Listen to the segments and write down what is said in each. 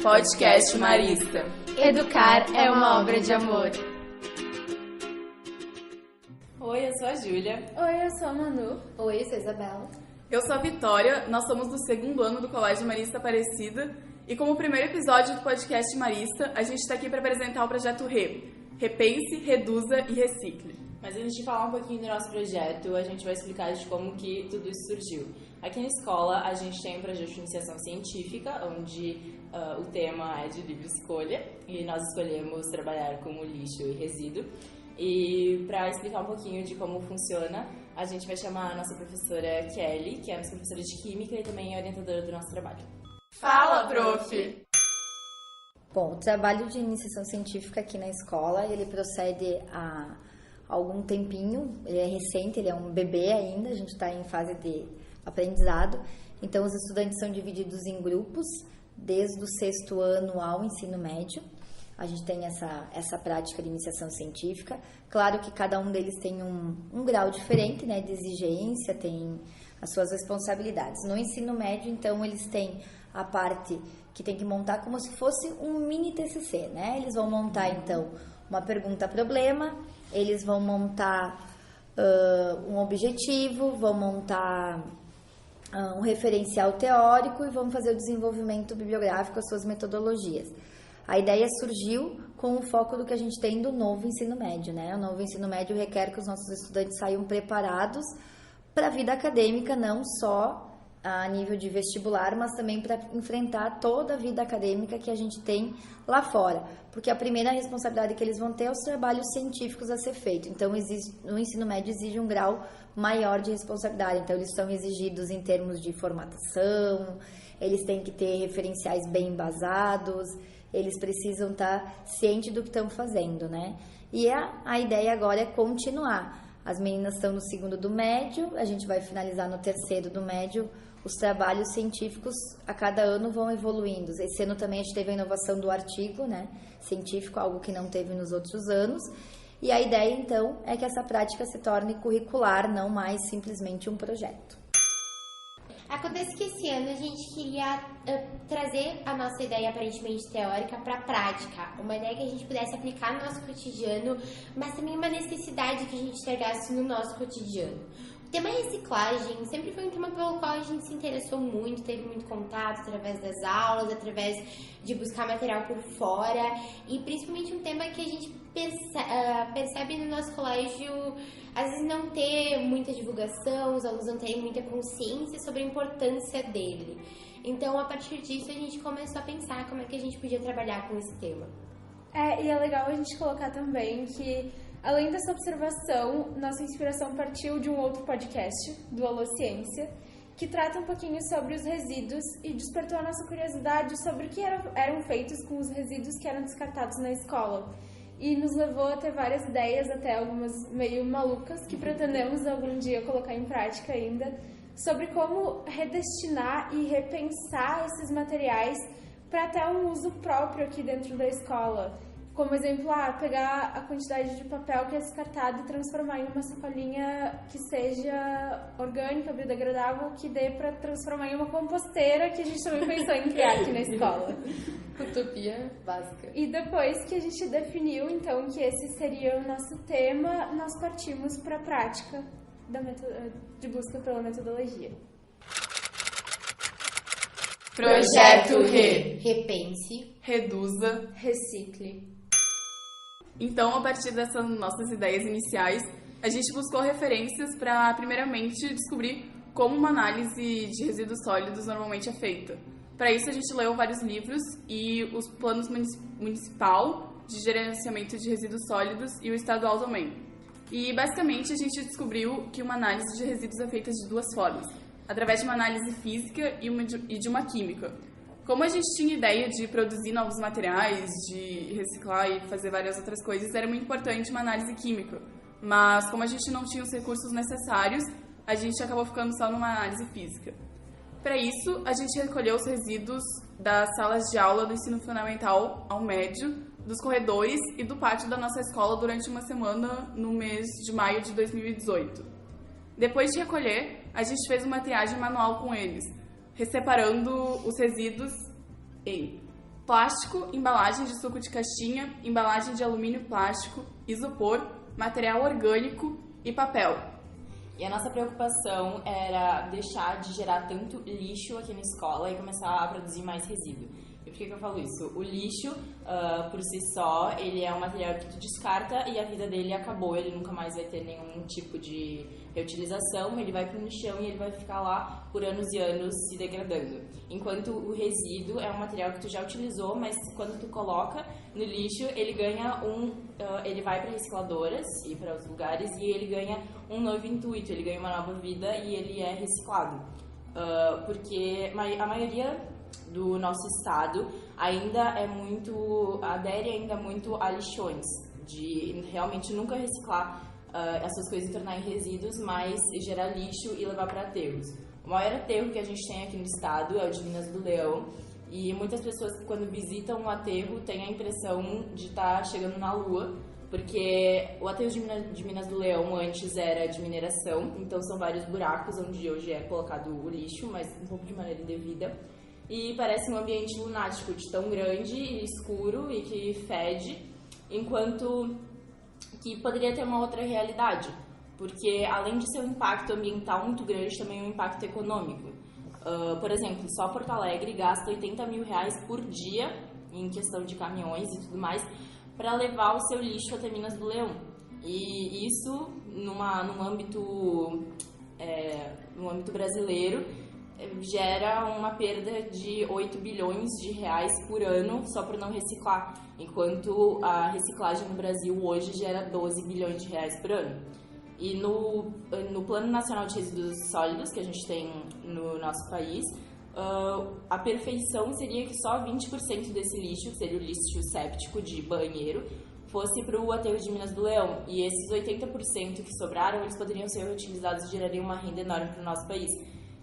Podcast Marista. Educar é uma obra de amor. Oi, eu sou a Júlia. Oi, eu sou a Manu. Oi, eu sou a Isabela. Eu sou a Vitória, nós somos do segundo ano do Colégio Marista Aparecida e como primeiro episódio do Podcast Marista, a gente está aqui para apresentar o projeto Repense, Reduza e Recicle. Mas antes de falar um pouquinho do nosso projeto, a gente vai explicar de como que tudo isso surgiu. Aqui na escola, a gente tem um projeto de iniciação científica, onde o tema é de livre escolha, e nós escolhemos trabalhar com o lixo e resíduo. E para explicar um pouquinho de como funciona, a gente vai chamar a nossa professora Kelly, que é a nossa professora de Química e também é orientadora do nosso trabalho. Fala, prof! Bom, o trabalho de iniciação científica aqui na escola, ele procede há algum tempinho, ele é recente, ele é um bebê ainda, a gente está em fase de aprendizado. Então, os estudantes são divididos em grupos, desde o 6º ano ao ensino médio. A gente tem essa prática de iniciação científica. Claro que cada um deles tem um grau diferente, né, de exigência, tem as suas responsabilidades. No ensino médio, então, eles têm a parte que tem que montar como se fosse um mini TCC, né? Eles vão montar, então, uma pergunta-problema, eles vão montar um objetivo, vão montar um referencial teórico e vão fazer o desenvolvimento bibliográfico, as suas metodologias. A ideia surgiu com o foco do que a gente tem do novo ensino médio, né? O novo ensino médio requer que os nossos estudantes saiam preparados para a vida acadêmica, não só a nível de vestibular, mas também para enfrentar toda a vida acadêmica que a gente tem lá fora. Porque a primeira responsabilidade que eles vão ter é os trabalhos científicos a ser feito. Então, o ensino médio exige um grau maior de responsabilidade. Então, eles são exigidos em termos de formatação, eles têm que ter referenciais bem embasados, eles precisam estar cientes do que estão fazendo, né? E a ideia agora é continuar. As meninas estão no 2º do médio, a gente vai finalizar no 3º do médio. Os trabalhos científicos a cada ano vão evoluindo. Esse ano também a gente teve a inovação do artigo, né, científico, algo que não teve nos outros anos. E a ideia, então, é que essa prática se torne curricular, não mais simplesmente um projeto. Acontece que esse ano a gente queria trazer a nossa ideia aparentemente teórica para a prática, uma ideia que a gente pudesse aplicar no nosso cotidiano, mas também uma necessidade que a gente enxergasse no nosso cotidiano. O tema reciclagem sempre foi um tema pelo qual a gente se interessou muito, teve muito contato através das aulas, através de buscar material por fora e principalmente um tema que a gente percebe no nosso colégio às vezes não ter muita divulgação, os alunos não terem muita consciência sobre a importância dele. Então, a partir disso, a gente começou a pensar como é que a gente podia trabalhar com esse tema. E é legal a gente colocar também que, além dessa observação, nossa inspiração partiu de um outro podcast, do Alô Ciência, que trata um pouquinho sobre os resíduos e despertou a nossa curiosidade sobre o que eram feitos com os resíduos que eram descartados na escola. E nos levou a ter várias ideias, até algumas meio malucas, que pretendemos algum dia colocar em prática ainda, sobre como redestinar e repensar esses materiais para ter um uso próprio aqui dentro da escola. Como exemplo, pegar a quantidade de papel que é descartado e transformar em uma sacolinha que seja orgânica, biodegradável, que dê para transformar em uma composteira, que a gente também pensou em criar aqui na escola. Utopia básica. E depois que a gente definiu, então, que esse seria o nosso tema, nós partimos para a prática de busca pela metodologia. Projeto Repense, Reduza, Recicle. Então, a partir dessas nossas ideias iniciais, a gente buscou referências para, primeiramente, descobrir como uma análise de resíduos sólidos normalmente é feita. Para isso, a gente leu vários livros e os planos municipal de gerenciamento de resíduos sólidos e o estadual também. E, basicamente, a gente descobriu que uma análise de resíduos é feita de duas formas, através de uma análise física e de uma química. Como a gente tinha ideia de produzir novos materiais, de reciclar e fazer várias outras coisas, era muito importante uma análise química. Mas, como a gente não tinha os recursos necessários, a gente acabou ficando só numa análise física. Para isso, a gente recolheu os resíduos das salas de aula do ensino fundamental ao médio, dos corredores e do pátio da nossa escola durante uma semana no mês de maio de 2018. Depois de recolher, a gente fez uma triagem manual com eles, separando os resíduos em plástico, embalagem de suco de caixinha, embalagem de alumínio plástico, isopor, material orgânico e papel. E a nossa preocupação era deixar de gerar tanto lixo aqui na escola e começar a produzir mais resíduo. E por que eu falo isso? O lixo, por si só, ele é um material que tu descarta e a vida dele acabou. Ele nunca mais vai ter nenhum tipo de reutilização, ele vai para o chão e ele vai ficar lá por anos e anos se degradando. Enquanto o resíduo é um material que tu já utilizou, mas quando tu coloca no lixo, ele ganha ele vai para recicladoras e para outros lugares e ele ganha um novo intuito, ele ganha uma nova vida e ele é reciclado. Porque a maioria do nosso estado ainda adere ainda muito a lixões, de realmente nunca reciclar essas coisas e tornar em resíduos, mas gerar lixo e levar para aterros. O maior aterro que a gente tem aqui no estado é o de Minas do Leão, e muitas pessoas, quando visitam o aterro, têm a impressão de estar chegando na Lua, porque o aterro de Minas do Leão antes era de mineração, então são vários buracos onde hoje é colocado o lixo, mas um pouco de maneira indevida. E parece um ambiente lunático de tão grande e escuro e que fede, enquanto que poderia ter uma outra realidade, porque além de ser um impacto ambiental muito grande, também é um impacto econômico. Por exemplo, só Porto Alegre gasta R$80 mil por dia, em questão de caminhões e tudo mais, para levar o seu lixo até Minas do Leão. E isso, no âmbito brasileiro, gera uma perda de 8 bilhões de reais por ano só por não reciclar, enquanto a reciclagem no Brasil hoje gera 12 bilhões de reais por ano. E no Plano Nacional de Resíduos Sólidos que a gente tem no nosso país, a perfeição seria que só 20% desse lixo, que seria o lixo séptico de banheiro, fosse para o aterro de Minas do Leão. E esses 80% que sobraram, eles poderiam ser reutilizados e gerariam uma renda enorme para o nosso país.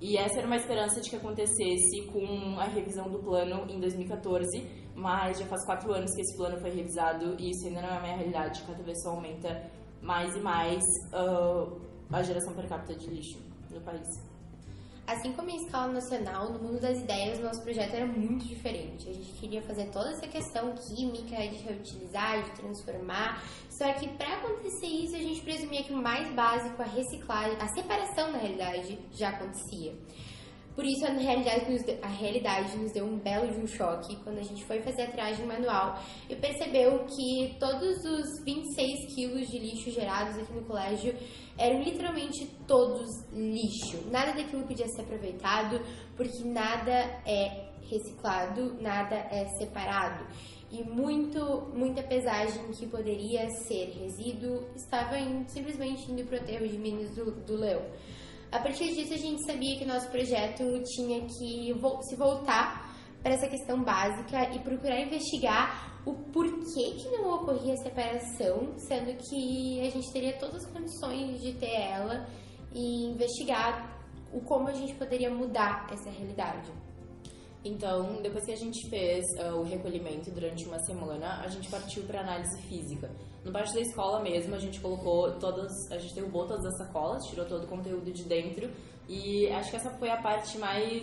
E essa era uma esperança de que acontecesse com a revisão do plano em 2014, mas já faz 4 anos que esse plano foi revisado e isso ainda não é uma realidade. Cada vez só aumenta mais e mais a geração per capita de lixo no país. Assim como em escala nacional, no mundo das ideias, o nosso projeto era muito diferente. A gente queria fazer toda essa questão química de reutilizar, de transformar. Só que para acontecer isso, a gente presumia que o mais básico, a reciclagem, a separação na realidade, já acontecia. Por isso, a realidade nos deu um belo de um choque quando a gente foi fazer a triagem manual e percebeu que todos os 26 quilos de lixo gerados aqui no colégio eram literalmente todos lixo. Nada daquilo podia ser aproveitado, porque nada é reciclado, nada é separado. E muita pesagem que poderia ser resíduo estava simplesmente indo para o aterro de Minas do Leão. A partir disso, a gente sabia que o nosso projeto tinha que se voltar para essa questão básica e procurar investigar o porquê que não ocorria a separação, sendo que a gente teria todas as condições de ter ela e investigar como a gente poderia mudar essa realidade. Então, depois que a gente fez o recolhimento durante uma semana, a gente partiu para análise física. No pátio da escola mesmo, a gente derrubou todas as sacolas, tirou todo o conteúdo de dentro e acho que essa foi a parte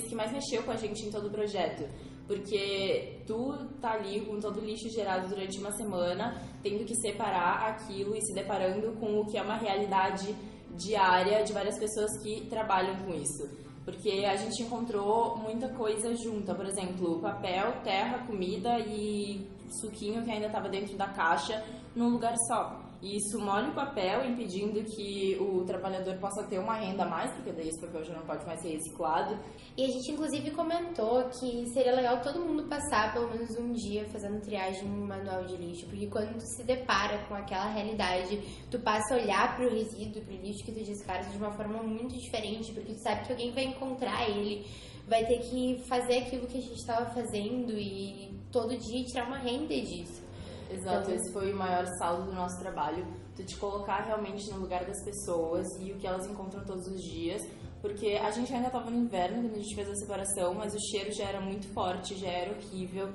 que mais mexeu com a gente em todo o projeto. Porque tu tá ali com todo o lixo gerado durante uma semana, tendo que separar aquilo e se deparando com o que é uma realidade diária de várias pessoas que trabalham com isso. Porque a gente encontrou muita coisa junta, por exemplo, papel, terra, comida e suquinho que ainda estava dentro da caixa num lugar só. E isso molha o papel, impedindo que o trabalhador possa ter uma renda a mais, porque daí esse papel já não pode mais ser reciclado. E a gente, inclusive, comentou que seria legal todo mundo passar pelo menos um dia fazendo triagem manual de lixo, porque quando tu se depara com aquela realidade, tu passa a olhar pro resíduo, pro lixo que tu descarta de uma forma muito diferente, porque tu sabe que alguém vai encontrar ele, vai ter que fazer aquilo que a gente estava fazendo e todo dia tirar uma renda disso. Exato, então, esse foi o maior saldo do nosso trabalho, tu te colocar realmente no lugar das pessoas e o que elas encontram todos os dias, porque a gente ainda estava no inverno quando a gente fez a separação, mas o cheiro já era muito forte, já era horrível,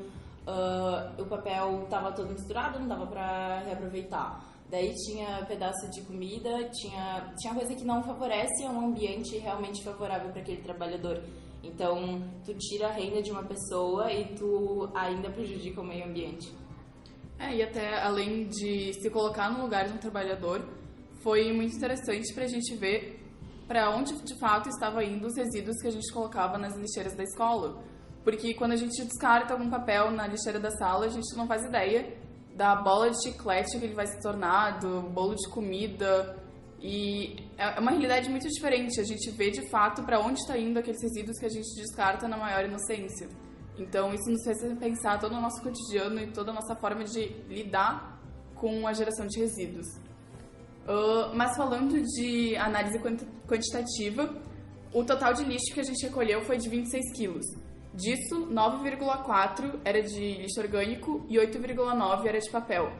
o papel estava todo misturado, não dava para reaproveitar. Daí tinha pedaço de comida, tinha coisa que não favorece um ambiente realmente favorável para aquele trabalhador. Então, tu tira a renda de uma pessoa e tu ainda prejudica o meio ambiente. E até além de se colocar no lugar de um trabalhador, foi muito interessante para a gente ver para onde de fato estava indo os resíduos que a gente colocava nas lixeiras da escola. Porque quando a gente descarta algum papel na lixeira da sala, a gente não faz ideia da bola de chiclete que ele vai se tornar, do bolo de comida. E é uma realidade muito diferente. A gente vê de fato para onde está indo aqueles resíduos que a gente descarta na maior inocência. Então isso nos fez repensar todo o nosso cotidiano e toda a nossa forma de lidar com a geração de resíduos. Mas falando de análise quantitativa, o total de lixo que a gente recolheu foi de 26 quilos. Disso, 9,4 era de lixo orgânico e 8,9 era de papel.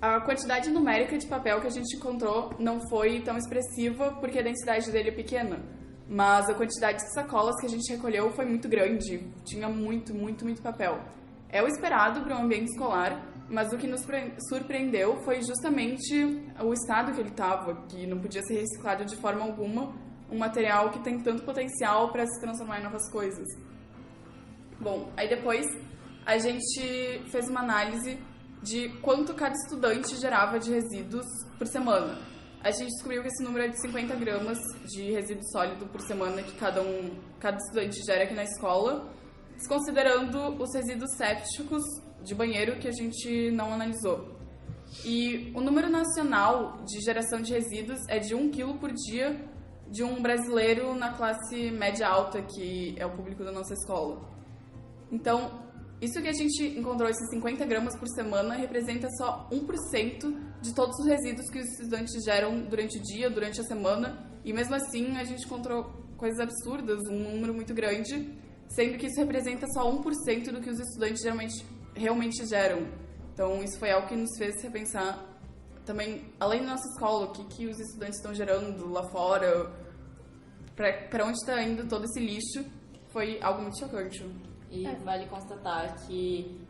A quantidade numérica de papel que a gente encontrou não foi tão expressiva porque a densidade dele é pequena, mas a quantidade de sacolas que a gente recolheu foi muito grande, tinha muito papel. É o esperado para um ambiente escolar, mas o que nos surpreendeu foi justamente o estado que ele estava, que não podia ser reciclado de forma alguma, um material que tem tanto potencial para se transformar em novas coisas. Bom, aí depois a gente fez uma análise de quanto cada estudante gerava de resíduos por semana. A gente descobriu que esse número é de 50 gramas de resíduo sólido por semana que cada estudante gera aqui na escola, desconsiderando os resíduos sépticos de banheiro que a gente não analisou. E o número nacional de geração de resíduos é de 1 quilo por dia de um brasileiro na classe média alta, que é o público da nossa escola. Então, isso que a gente encontrou, esses 50 gramas por semana, representa só 1% de todos os resíduos que os estudantes geram durante o dia, durante a semana, e mesmo assim a gente encontrou coisas absurdas, um número muito grande, sendo que isso representa só 1% do que os estudantes realmente geram. Então isso foi algo que nos fez repensar também, além da nossa escola, o que os estudantes estão gerando lá fora, para onde está indo todo esse lixo, foi algo muito chocante. E vale constatar que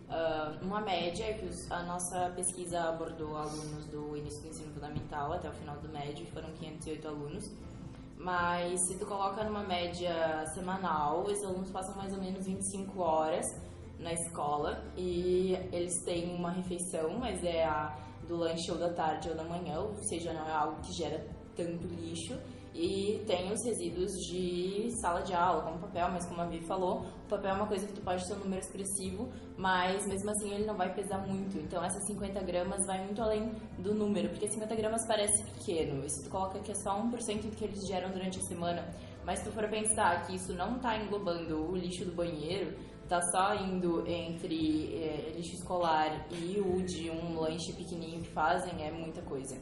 uma média que a nossa pesquisa abordou alunos do início do ensino fundamental até o final do médio, foram 508 alunos, mas se tu coloca numa média semanal, esses alunos passam mais ou menos 25 horas na escola e eles têm uma refeição, mas é a do lanche ou da tarde ou da manhã, ou seja, não é algo que gera tanto lixo. E tem os resíduos de sala de aula, como papel, mas como a Vi falou, o papel é uma coisa que tu pode ter um número expressivo, mas mesmo assim ele não vai pesar muito. Então essas 50 gramas vai muito além do número, porque 50 gramas parece pequeno, e se tu coloca que é só 1% do que eles geram durante a semana, mas se tu for pensar que isso não está englobando o lixo do banheiro, tá só indo entre lixo escolar e o de um lanche pequenininho que fazem, é muita coisa.